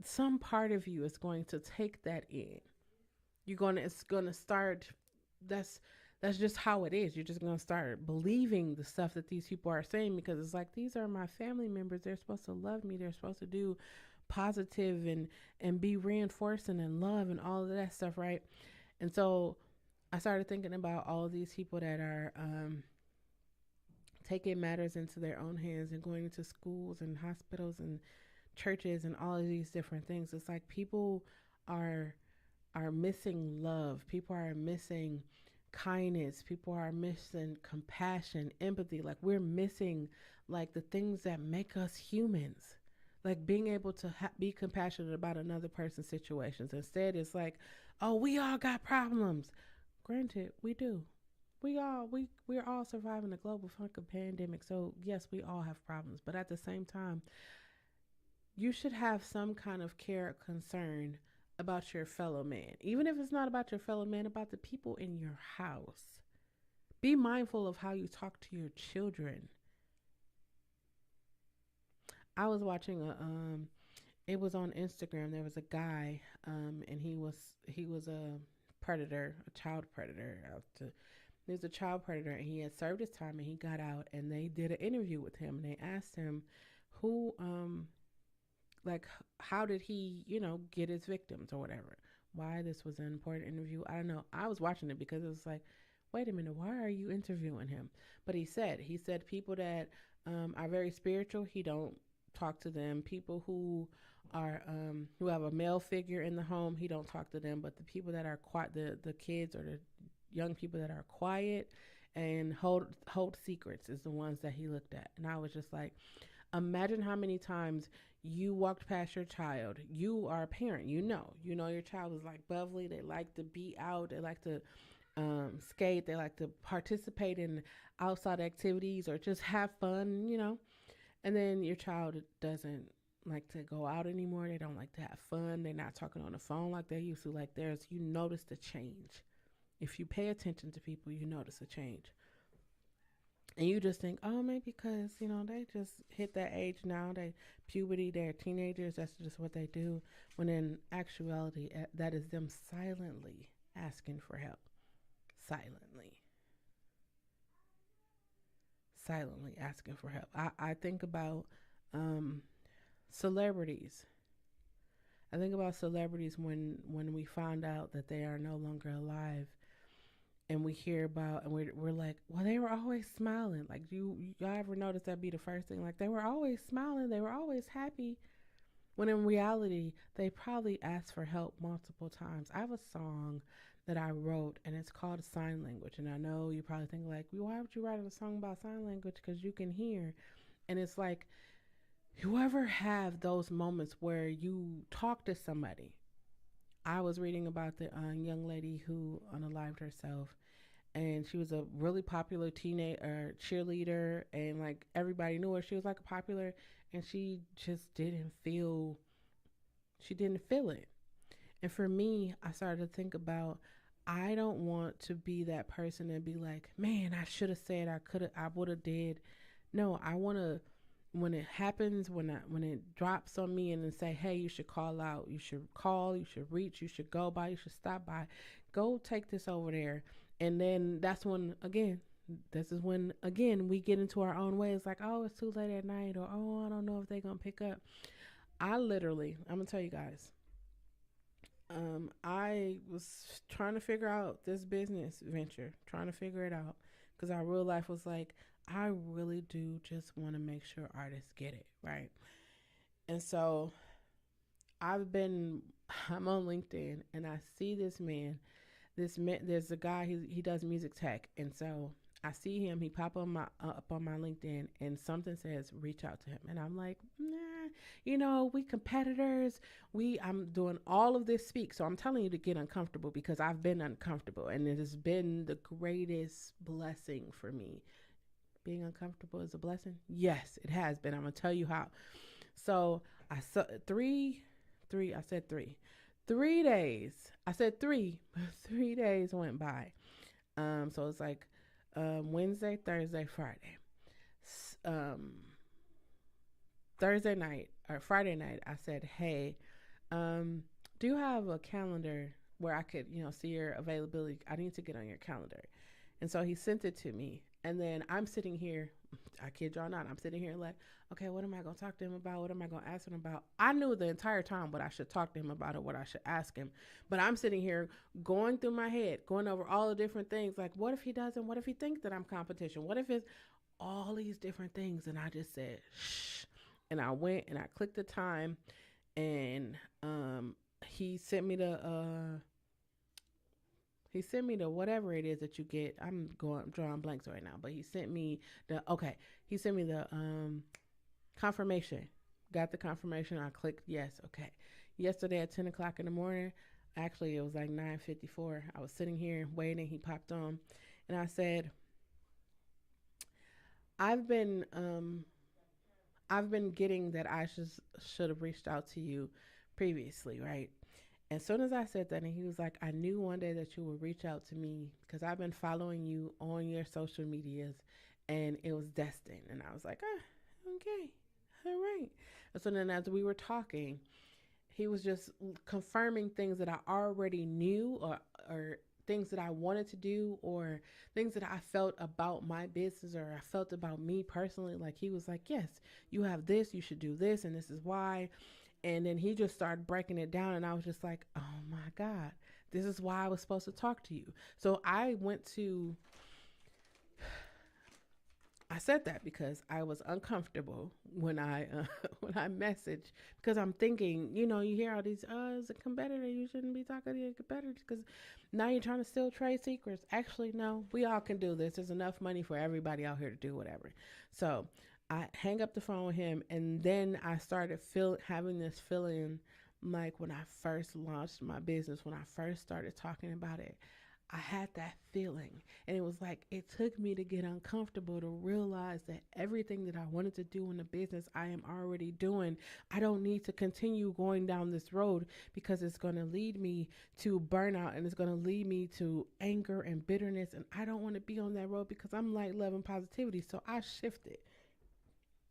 some part of you is going to take that in. It's gonna start. That's that's just how it is. You're just gonna start believing the stuff that these people are saying because it's like these are my family members. They're supposed to love me. They're supposed to do positive and be reinforcing and love and all of that stuff, right? And so I started thinking about all of these people that are taking matters into their own hands and going into schools and hospitals and churches and all of these different things. It's like people are are missing love. People are missing kindness. People are missing compassion, empathy. Like we're missing like the things that make us humans. Like being able to be compassionate about another person's situations. Instead, it's like, oh, we all got problems. Granted, we do. We're all surviving a global fucking pandemic. So yes, we all have problems. But at the same time, you should have some kind of care or concern about your fellow man. Even if it's not about your fellow man, about the people in your house. Be mindful of how you talk to your children. I was watching a it was on Instagram. There was a guy and he was a predator, a child predator. He was a child predator and he had served his time and he got out and they did an interview with him and they asked him who like how did he get his victims or whatever, why this was an important interview. I don't know, I was watching it because it was like, wait a minute, why are you interviewing him? But he said people that are very spiritual, he don't talk to them. People who have a male figure in the home, he don't talk to them. But the people that are quiet, the kids or the young people that are quiet and hold secrets is the ones that he looked at. And I was just like, imagine how many times you walked past your child. You are a parent. You know your child is like bubbly. They like to be out. They like to skate. They like to participate in outside activities or just have fun. And then your child doesn't like to go out anymore. They don't like to have fun. They're not talking on the phone like they used to. Like you notice the change. If you pay attention to people, you notice a change. And you just think, oh, maybe because, they just hit that age now, they puberty, they're teenagers, that's just what they do. When in actuality, that is them silently asking for help. Silently. Silently asking for help. I think about um, celebrities. I think about celebrities when we find out that they are no longer alive and we hear about and we're like, well, they were always smiling. Like y'all ever notice that be the first thing? Like they were always smiling, they were always happy. When in reality, they probably asked for help multiple times. I have a song that I wrote and it's called Sign Language. And I know you probably think like, well, why would you write a song about sign language? Because you can hear. And it's like, whoever have those moments where you talk to somebody. I was reading about the young lady who unalived herself, and she was a really popular teenage cheerleader, and like everybody knew her. She was like a popular, and she didn't feel it. And for me, I started to think about I don't want to be that person and be like, man, I should have said, I could have, I would have did. No, I want to when it happens, when it drops on me and then say, hey, you should call out, you should call, you should reach, you should go by, you should stop by, go take this over there. And then that's when, again, this is when, again, we get into our own ways, like, oh, it's too late at night, or oh, I don't know if they're going to pick up. I literally, I'm going to tell you guys, I was trying to figure out this business venture, trying to figure it out, because our real life was like, I really do just want to make sure artists get it, right? And so I'm on LinkedIn and I see this man, there's a guy, he does music tech. And so I see him, he pop on my up on my LinkedIn and something says reach out to him. And I'm like, nah, we competitors. I'm doing all of this speak. So I'm telling you to get uncomfortable because I've been uncomfortable and it has been the greatest blessing for me. Being uncomfortable is a blessing? Yes, it has been. I'm going to tell you how. So I saw I said 3 days. I said 3 days went by. So it's like Wednesday, Thursday, Friday. Thursday night or Friday night, I said, hey, do you have a calendar where I could, see your availability? I need to get on your calendar. And so he sent it to me. And then I'm sitting here, I kid y'all not, I'm sitting here like, okay, what am I going to talk to him about? What am I going to ask him about? I knew the entire time what I should talk to him about or what I should ask him. But I'm sitting here going through my head, going over all the different things. Like, what if he doesn't? What if he thinks that I'm competition? What if it's all these different things? And I just said, shh. And I went and I clicked the time and he sent me the whatever it is that you get. I'm drawing blanks right now, but he sent me the confirmation. Got the confirmation. I clicked yes. Okay. Yesterday at 10 o'clock in the morning, actually it was like 9:54. I was sitting here waiting. He popped on and I said, I've been getting that I should have reached out to you previously, right? As soon as I said that, and he was like, I knew one day that you would reach out to me because I've been following you on your social medias and it was destined. And I was like, okay, all right. And so then as we were talking, he was just confirming things that I already knew or things that I wanted to do or things that I felt about my business or I felt about me personally. Like he was like, yes, you have this, you should do this, and this is why. And then he just started breaking it down and I was just like, oh my God, this is why I was supposed to talk to you. So I said that because I was uncomfortable when I messaged because I'm thinking, you hear all these, as a competitor, you shouldn't be talking to your competitors because now you're trying to steal trade secrets. Actually, no, we all can do this. There's enough money for everybody out here to do whatever. So I hang up the phone with him and then I started having this feeling like when I first launched my business, when I first started talking about it, I had that feeling and it was like it took me to get uncomfortable to realize that everything that I wanted to do in the business I am already doing. I don't need to continue going down this road because it's going to lead me to burnout and it's going to lead me to anger and bitterness, and I don't want to be on that road because I'm light, love, and positivity. So I shifted.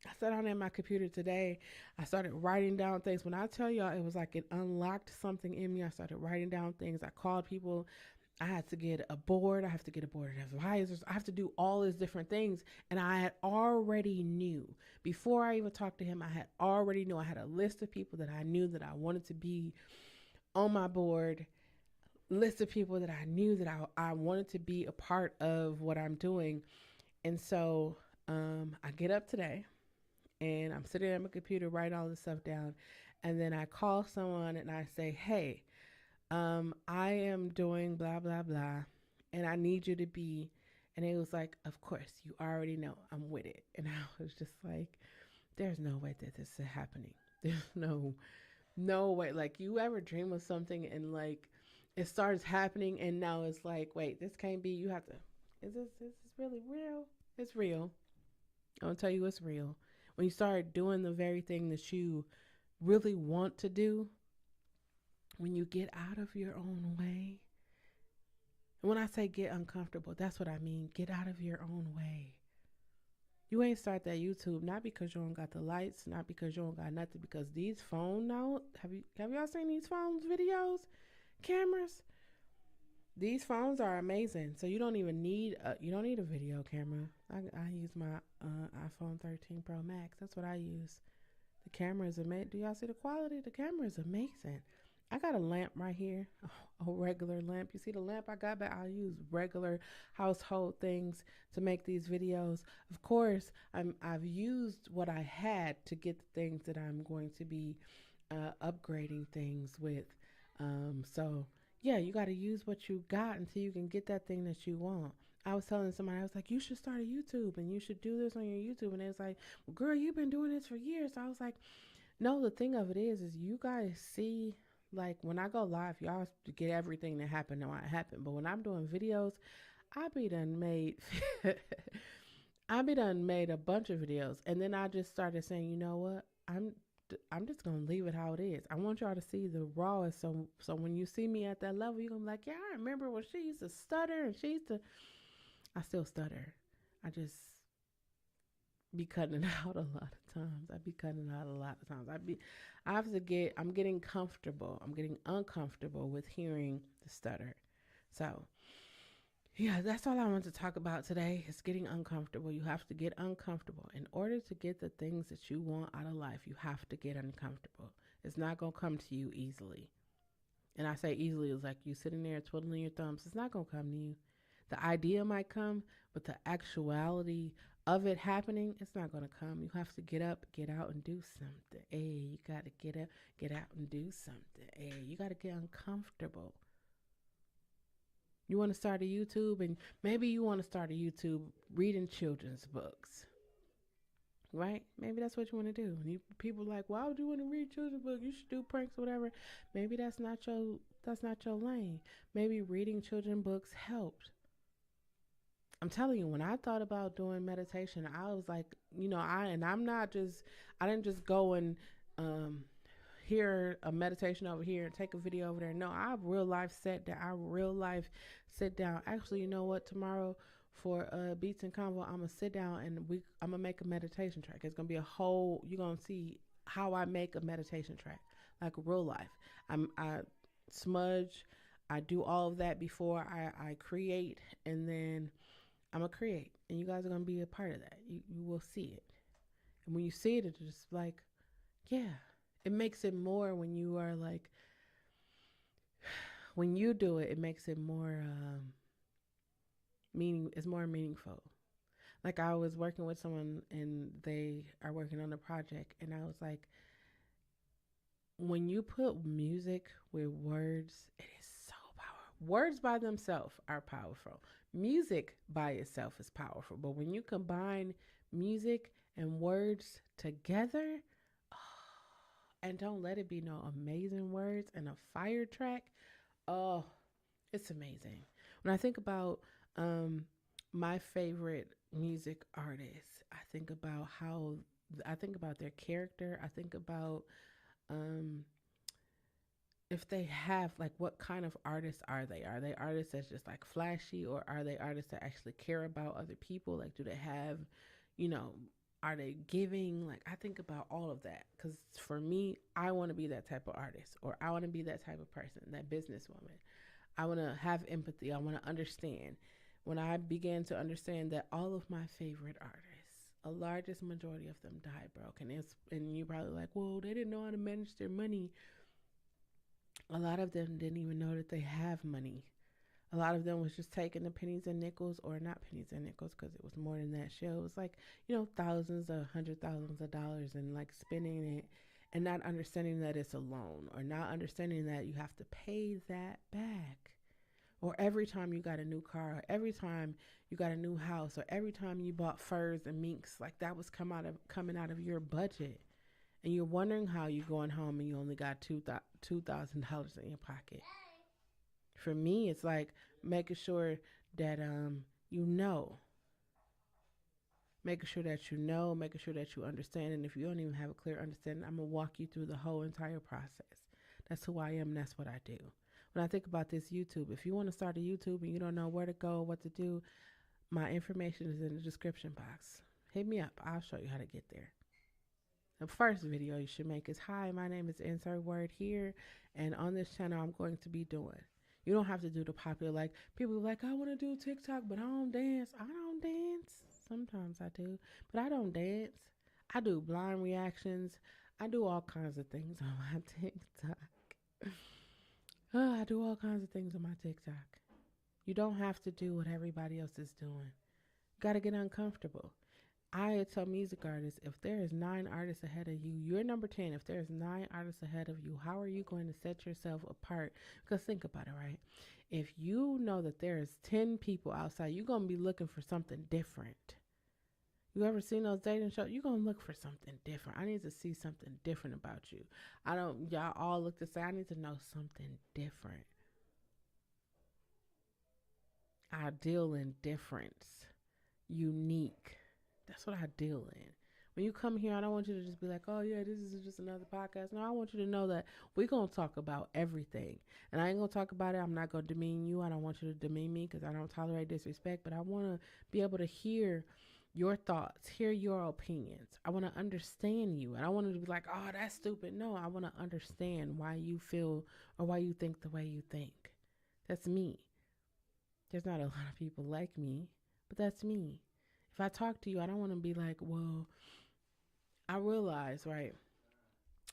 I sat down at my computer today. I started writing down things. When I tell y'all, it was like it unlocked something in me. I started writing down things. I called people. I had to get a board. I have to get a board of advisors. I have to do all these different things. And I had already knew before I even talked to him, I had a list of people that I knew that I wanted to be on my board, list of people that I knew that I wanted to be a part of what I'm doing. And so I get up today and I'm sitting at my computer writing all this stuff down. And then I call someone and I say, hey, I am doing blah, blah, blah, and I need you to be, and it was like, of course, you already know I'm with it. And I was just like, there's no way that this is happening. There's no way. Like, you ever dream of something and like it starts happening and now it's like, wait, this can't be, you have to, is this really real? It's real. I'm gonna tell you it's real. When you start doing the very thing that you really want to do, when you get out of your own way, and when I say get uncomfortable, that's what I mean. Get out of your own way. You ain't start that YouTube not because you don't got the lights, not because you don't got nothing. Because these phone now, have y'all seen these phones videos, cameras? These phones are amazing. So you don't need a video camera. I use my iPhone 13 Pro Max. That's what I use. The camera is amazing. Do y'all see the quality? The camera is amazing. I got a lamp right here, a regular lamp. You see the lamp I got, but I'll use regular household things to make these videos. Of course, I've used what I had to get the things that I'm going to be upgrading things with. So yeah, you got to use what you got until you can get that thing that you want. I was telling somebody, I was like, you should start a YouTube and you should do this on your YouTube. And they was like, well, girl, you've been doing this for years. So I was like, no, the thing of it is you guys see, like when I go live, y'all get everything that happened and why it happened. But when I'm doing videos, I be done made, I be done made a bunch of videos. And then I just started saying, you know what? I'm just gonna leave it how it is. I want y'all to see the rawest. So when you see me at that level, you're gonna be like, yeah, I remember when she used to stutter and she used to. I still stutter. I just be cutting it out a lot of times. I be cutting it out a lot of times. I have to get. I'm getting comfortable. I'm getting uncomfortable with hearing the stutter. So yeah, that's all I want to talk about today. Is getting uncomfortable. You have to get uncomfortable in order to get the things that you want out of life. You have to get uncomfortable. It's not gonna come to you easily. And I say easily is like you sitting there twiddling your thumbs. It's not gonna come to you. The idea might come, but the actuality of it happening, it's not gonna come. You have to get up, get out, and do something. Hey, you gotta get up, get out, and do something. Hey, you gotta get uncomfortable. You want to start a YouTube, and maybe you want to start a YouTube reading children's books, right? Maybe that's what you want to do. And people are like, why would you want to read children's books? You should do pranks or whatever. Maybe that's not your lane. Maybe reading children's books helped. I'm telling you, when I thought about doing meditation, I was like, I didn't just go and um, hear a meditation over here and take a video over there. No, I real life sat down. I real life sit down. Actually, you know what? Tomorrow for Beats and Convo, I'm gonna sit down and I'm gonna make a meditation track. It's gonna be a whole. You're gonna see how I make a meditation track, like real life. I smudge. I do all of that before I create, and then I'm gonna create, and you guys are gonna be a part of that. You will see it, and when you see it, it's just like, yeah, it makes it more when you are like, when you do it, it makes it more meaning. It's more meaningful. Like I was working with someone, and they are working on a project, and I was like, when you put music with words, it is so powerful. Words by themselves are powerful. Music by itself is powerful. But when you combine music and words together, oh, and don't let it be no amazing words and a fire track, oh, it's amazing. When I think about my favorite music artists, I think about their character. I think about um, if they have like what kind of artists are they? Are they artists that's just like flashy, or are they artists that actually care about other people? Like, do they have, you know, are they giving? Like, I think about all of that because for me, I want to be that type of artist, or I want to be that type of person, that businesswoman. I want to have empathy. I want to understand. When I began to understand that all of my favorite artists, a largest majority of them died broke, and you're probably like, well, they didn't know how to manage their money. A lot of them didn't even know that they have money. A lot of them was just taking the pennies and nickels, or not pennies and nickels, because it was more than that. Shit, it was like, thousands or hundred thousands of dollars, and like spending it, and not understanding that it's a loan, or not understanding that you have to pay that back. Or every time you got a new car, or every time you got a new house, or every time you bought furs and minks, like that was coming out of your budget, and you're wondering how you're going home and you only got $2,000 in your pocket. For me, it's like making sure that you know, making sure that you understand. And if you don't even have a clear understanding, I'm gonna walk you through the whole entire process. That's who I am. And that's what I do. When I think about this YouTube, if you want to start a YouTube and you don't know where to go, what to do, my information is in the description box. hit me up. I'll show you how to get there. The first video you should make is, hi, my name is Insert Word here, and on this channel I'm going to be doing. You don't have to do the popular, like, people are like, I want to do TikTok, but I don't dance. I don't dance. Sometimes I do, but I don't dance. I do blind reactions. I do all kinds of things on my TikTok. I do all kinds of things on my TikTok. You don't have to do what everybody else is doing. You got to get uncomfortable. I tell music artists, if there is 9 artists ahead of you, you're number 10. If there's 9 artists ahead of you, how are you going to set yourself apart? Because think about it, right? If you know that there's 10 people outside, you're going to be looking for something different. You ever seen those dating shows? You're going to look for something different. I need to see something different about you. Y'all all look to say, I need to know something different. I deal in difference, unique. That's what I deal in. When you come here, I don't want you to just be like, oh, yeah, this is just another podcast. No, I want you to know that we're going to talk about everything. And I ain't going to talk about it. I'm not going to demean you. I don't want you to demean me because I don't tolerate disrespect. But I want to be able to hear your thoughts, hear your opinions. I want to understand you. And I want to be like, oh, that's stupid. No, I want to understand why you feel or why you think the way you think. That's me. There's not a lot of people like me, but that's me. If I talk to you, I don't want to be like, well, I realize, right?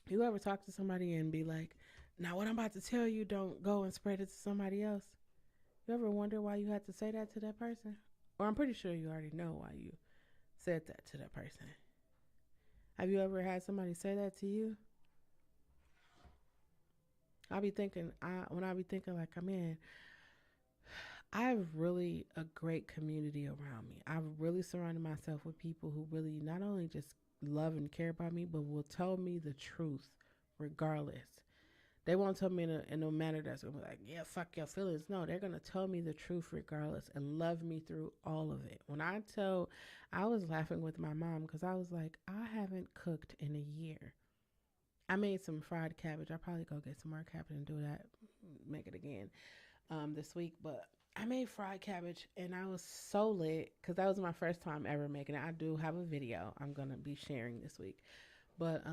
You ever talk to somebody and be like, now what I'm about to tell you, don't go and spread it to somebody else? You ever wonder why you had to say that to that person? Or I'm pretty sure you already know why you said that to that person. Have you ever had somebody say that to you? When I be thinking like, man, I have really a great community around me. I've really surrounded myself with people who really not only just love and care about me, but will tell me the truth regardless. They won't tell me in a manner that's going to be like, yeah, fuck your feelings. No, they're going to tell me the truth regardless and love me through all of it. I was laughing with my mom because I was like, I haven't cooked in a year. I made some fried cabbage. I'll probably go get some more cabbage and do that, make it again this week. But I made fried cabbage and I was so lit because that was my first time ever making it. I do have a video I'm going to be sharing this week. But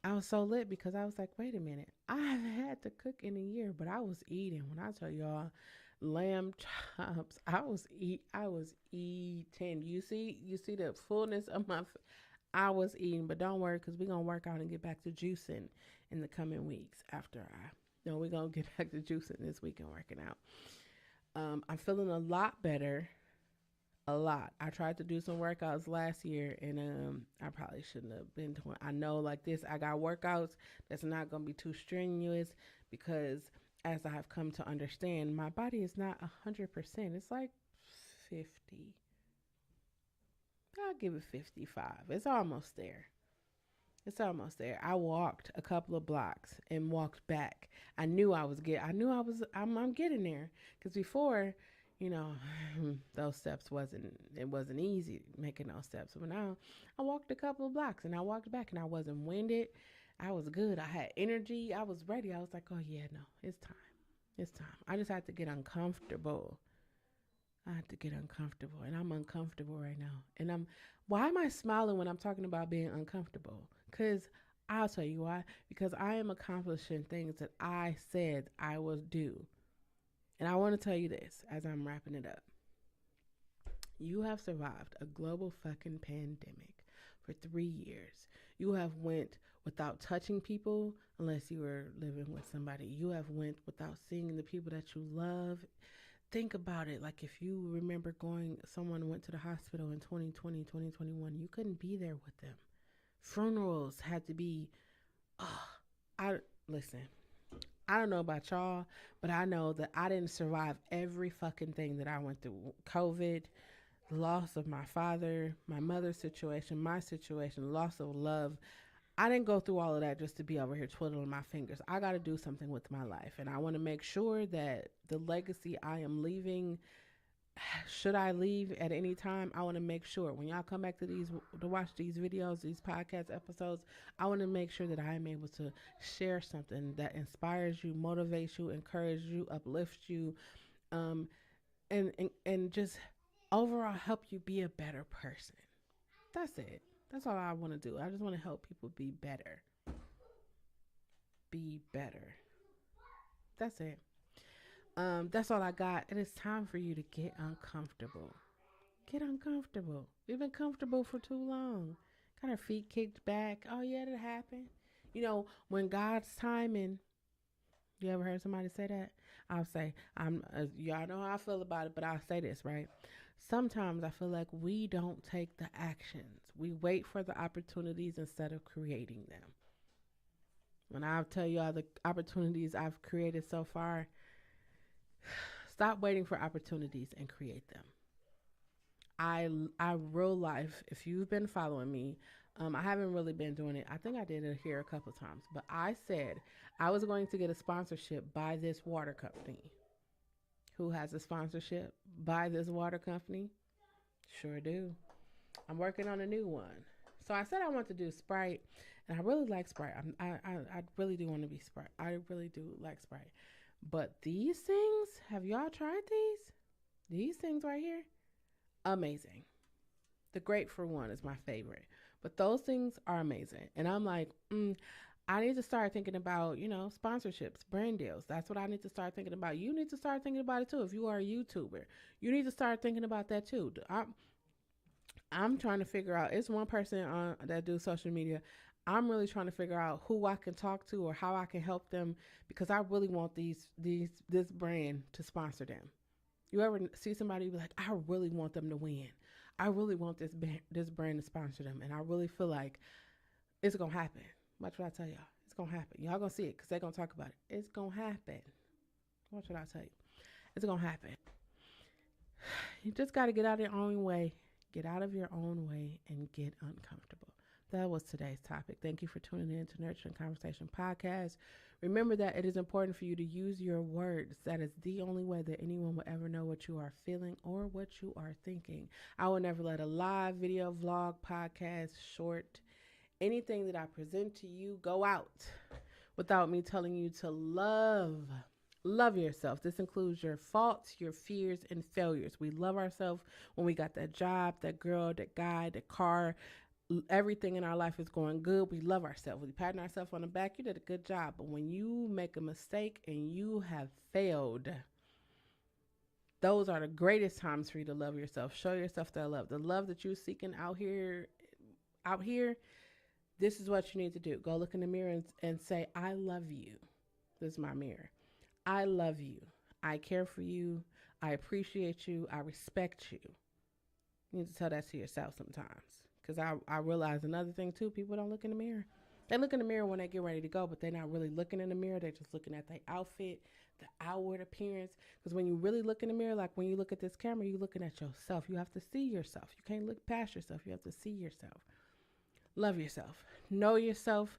I was so lit because I was like, wait a minute. I haven't had to cook in a year, but I was eating. When I tell y'all lamb chops, I was eating. You see the fullness of I was eating, but don't worry because we're going to work out and get back to juicing in the coming weeks we're going to get back to juicing this week and working out. I'm feeling a lot better. A lot. I tried to do some workouts last year and I probably shouldn't have been doing. I know like this, I got workouts that's not going to be too strenuous because as I have come to understand, my body is not 100%. It's like 50. I'll give it 55. It's almost there. I walked a couple of blocks and walked back. I'm getting there. Because before, those steps it wasn't easy making those steps. But now I walked a couple of blocks and I walked back and I wasn't winded. I was good. I had energy. I was ready. I was like, oh yeah, no, it's time. It's time. I just had to get uncomfortable. And I'm uncomfortable right now. And why am I smiling when I'm talking about being uncomfortable? Because I'll tell you why. Because I am accomplishing things that I said I would do. And I want to tell you this as I'm wrapping it up. You have survived a global fucking pandemic for 3 years. You have went without touching people unless you were living with somebody. You have went without seeing the people that you love. Think about it. Like if you remember someone went to the hospital in 2020, 2021, you couldn't be there with them. Funerals had to be, listen, I don't know about y'all, but I know that I didn't survive every fucking thing that I went through. COVID, loss of my father, my mother's situation, my situation, loss of love. I didn't go through all of that just to be over here twiddling my fingers. I got to do something with my life. And I want to make sure that the legacy I am leaving, should I leave at any time, I want to make sure when y'all come back to watch these videos, these podcast episodes, I want to make sure that I am able to share something that inspires you, motivates you, encourages you, uplifts you, and just overall help you be a better person. That's it. That's all I want to do. I just want to help people be better. Be better. That's it. That's all I got. It is time for you to get uncomfortable. Get uncomfortable. We've been comfortable for too long. Got our feet kicked back. Oh yeah, that happened. When God's timing. You ever heard somebody say that? I'll say, y'all know how I feel about it, but I'll say this, right? Sometimes I feel like we don't take the actions. We wait for the opportunities instead of creating them. When I tell you all the opportunities I've created so far, stop waiting for opportunities and create them. I real life, if you've been following me, I haven't really been doing it. I think I did it here a couple times, but I said I was going to get a sponsorship by this water company. Who has a sponsorship by this water company? Sure do. I'm working on a new one. So I said I want to do Sprite, and I really like Sprite. I really do want to be Sprite. I really do like Sprite. But these things, have y'all tried these? These things right here? Amazing. The grapefruit one is my favorite. But those things are amazing. And I'm like, I need to start thinking about, sponsorships, brand deals. That's what I need to start thinking about. You need to start thinking about it too. If you are a YouTuber, you need to start thinking about that too. I'm trying to figure out, it's one person that do social media. I'm really trying to figure out who I can talk to or how I can help them, because I really want this brand to sponsor them. You ever see somebody be like, I really want them to win. I really want this brand to sponsor them. And I really feel like it's going to happen. Watch what I tell y'all. It's going to happen. Y'all going to see it because they're going to talk about it. It's going to happen. Watch what I tell you. It's going to happen. You just got to get out of your own way. Get out of your own way and get uncomfortable. That was today's topic. Thank you for tuning in to Nurturing Conversation Podcast. Remember that it is important for you to use your words. That is the only way that anyone will ever know what you are feeling or what you are thinking. I will never let a live video, vlog, podcast, short, anything that I present to you go out without me telling you to love yourself. This includes your faults, your fears, and failures. We love ourselves when we got that job, that girl, that guy, that car. Everything in our life is going good. We love ourselves. We patting ourselves on the back. You did a good job. But when you make a mistake and you have failed, those are the greatest times for you to love yourself. Show yourself that love. The love that you're seeking out here, this is what you need to do. Go look in the mirror and say, I love you. This is my mirror. I love you. I care for you. I appreciate you. I respect you. You need to tell that to yourself sometimes. Because I realize another thing too, people don't look in the mirror. They look in the mirror when they get ready to go, but they're not really looking in the mirror. They're just looking at their outfit, the outward appearance. Because when you really look in the mirror, like when you look at this camera, you're looking at yourself. You have to see yourself. You can't look past yourself. You have to see yourself. Love yourself. Know yourself.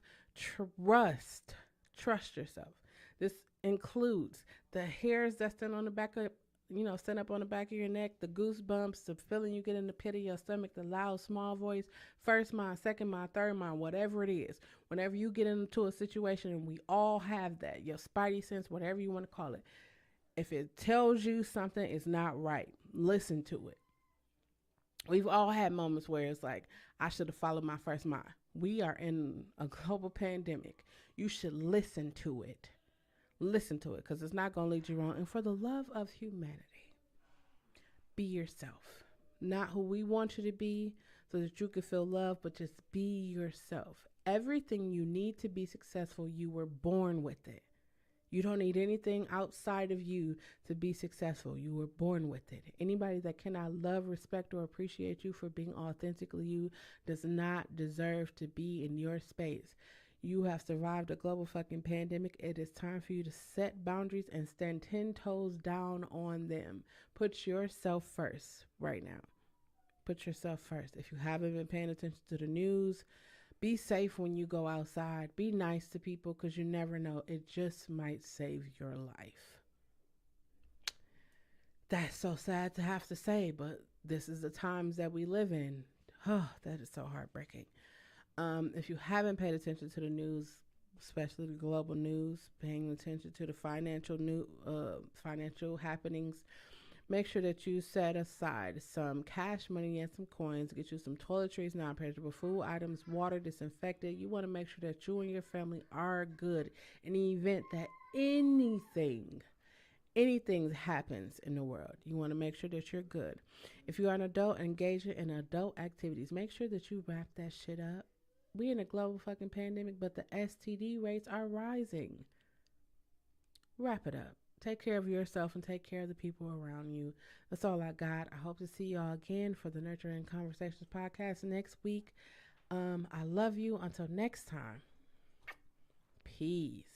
Trust yourself. This includes the hairs that stand on the back of stand up on the back of your neck, the goosebumps, the feeling you get in the pit of your stomach, the loud, small voice, first mind, second mind, third mind, whatever it is. Whenever you get into a situation, and we all have that, your spidey sense, whatever you want to call it, if it tells you something is not right, listen to it. We've all had moments where it's like, I should have followed my first mind. We are in a global pandemic. You should listen to it. Listen to it, because it's not going to lead you wrong. And for the love of humanity, be yourself. Not who we want you to be so that you can feel love, but just be yourself. Everything you need to be successful, you were born with it. You don't need anything outside of you to be successful. You were born with it. Anybody that cannot love, respect, or appreciate you for being authentically you does not deserve to be in your space. You have survived a global fucking pandemic. It is time for you to set boundaries and stand 10 toes down on them. Put yourself first right now. Put yourself first. If you haven't been paying attention to the news, be safe when you go outside. Be nice to people, because you never know. It just might save your life. That's so sad to have to say, but this is the times that we live in. Oh, that is so heartbreaking. If you haven't paid attention to the news, especially the global news, paying attention to the financial happenings, Make sure that you set aside some cash money and some coins. Get you some toiletries, non-perishable food items, water, disinfectant. You want to make sure that you and your family are good in the event that anything happens in the world. You want to make sure that you're good. If you are an adult engaging in adult activities, make sure that you wrap that shit up. We in a global fucking pandemic, but the STD rates are rising. Wrap it up. Take care of yourself and take care of the people around you. That's all I got. I hope to see y'all again for the Nurturing Conversations podcast next week. I love you. Until next time. Peace.